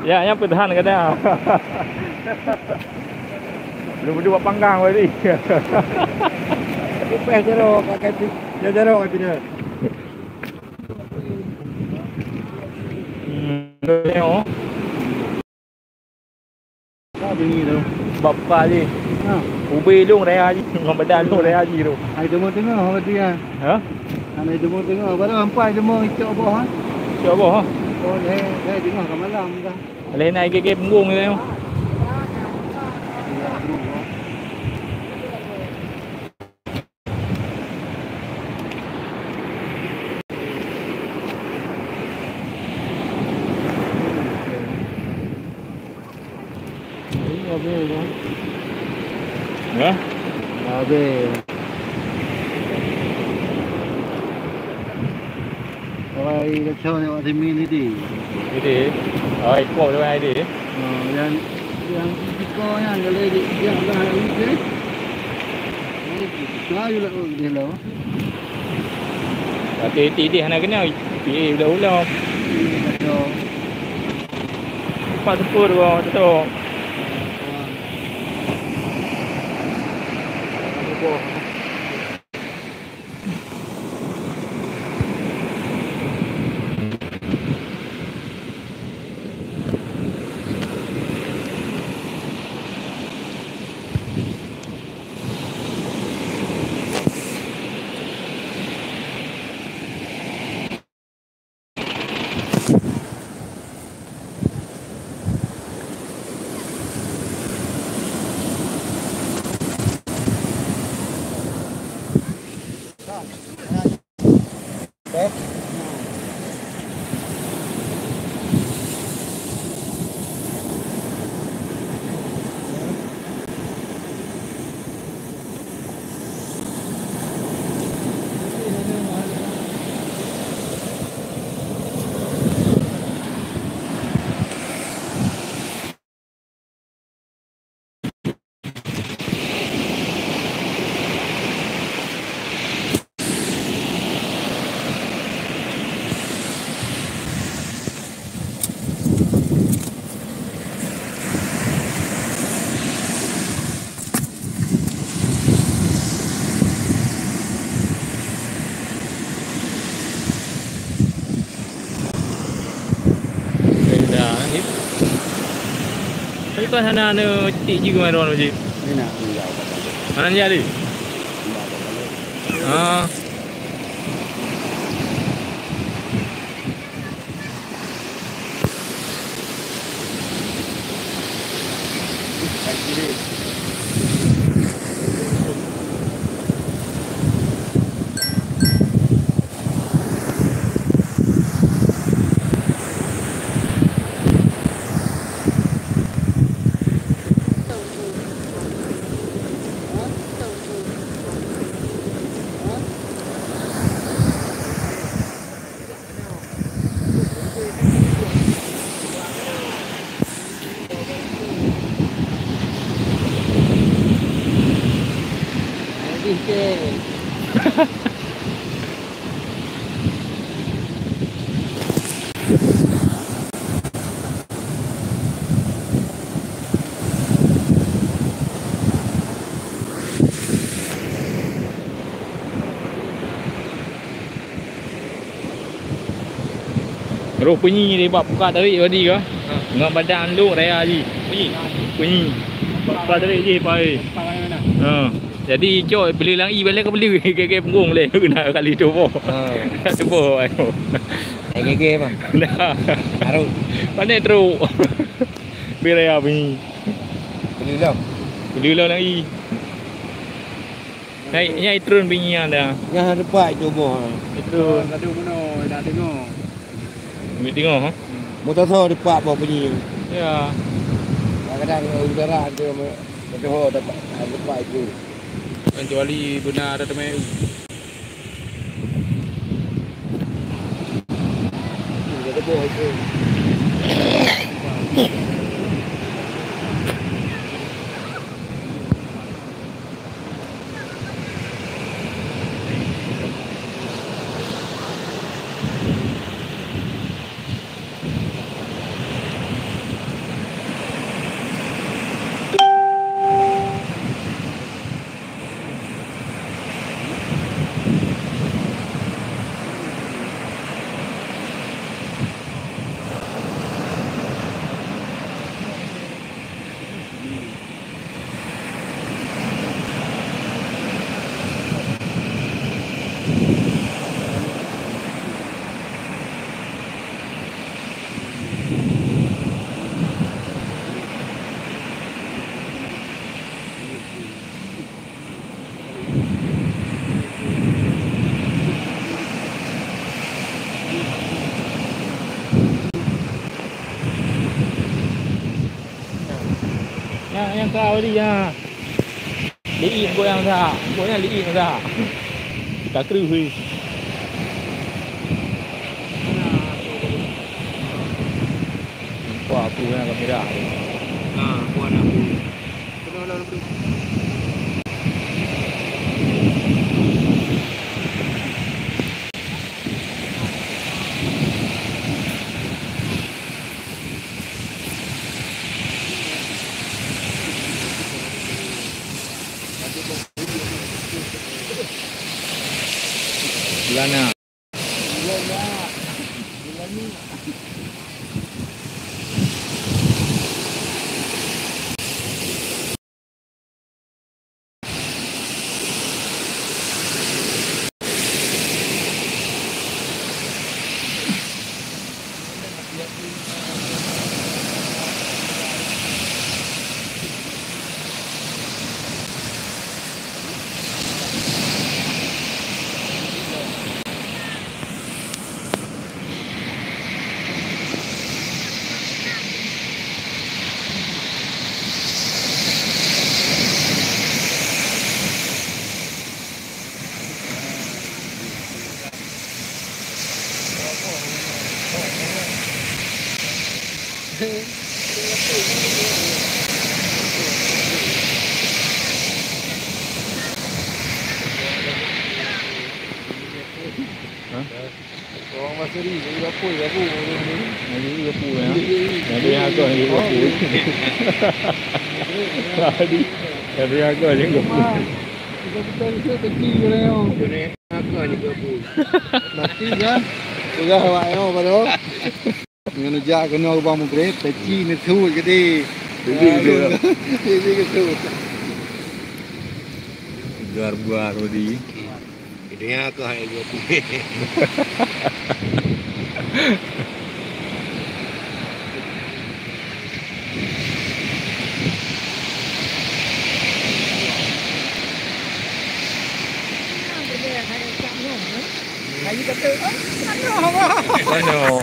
Ya, nyapa tahan kadang. Belum berdua panggang tadi. Upah jeruk pakai jeruk itu dia. Tengok. Tak bunyi tu. Bapa je. Ha. Ubi long raya je. Ngam badan long raya je tu. Ai demo tengah berarti kan. Ha? Ai demo tengah. Baru sampai demo icok bawah ha. Cuba ha. Oh, saya tengah ke malam dah. Lain naik ke punggung ni tengok. Ya? Habis. Oi, kacau ni waktu ni di. Jadi, ekor tu ai dia. Oh, yang ikonnya kalau yang dah ini. Saya lah dia lah. Hati-hati dia nak kena pi ulah-ulah. Kacau. Pak sepur tu. Tapi kau sana ada cik juga main orang cik. Ni nak tinggal. Mana dia ada? Ah. Roh bunyi dia buat buka tarik tadi ke? Dengan badan lu raya je. Bunyi. Buka tarik je pai. Ha. Jadi cok beli lagi balik ke beli ke punggung boleh kena kali tu po. Ha. Tu po ayo. Gege bang. Dah. Taruh. Pandai teruk. Beli raya bunyi. Beli lah lagi. Naik turun bunyi dah. Yang depan coba. Itu. Ada mana dah tengok. Ambil tengok ha. Motor so depan bawa bunyi. Ya. Kadang-kadang udara tu motor dapat depan itu. Kecuali benar ada main. Ada bawa itu. yang kau tadi ha. Liik kau yang dah. Kau yang liik dah. Tak kru hui. Wah, aku yang kamera. Aku ada. Kenal tu. Belanak. Orang masa ni jadi apa ya aku ni. Jadi apa ya? Jadi aku ni apa? Jadi aku ni apa? Kita kecil leo. Jadi aku ni apa? Nanti kan. Udah awak yo baru. Dengan jak kena bang mungkin kecil ni tu jadi. Jadi gitu. Buar tadi. Dia aku hai gua pu. Kayu kata, "Oh, mana?"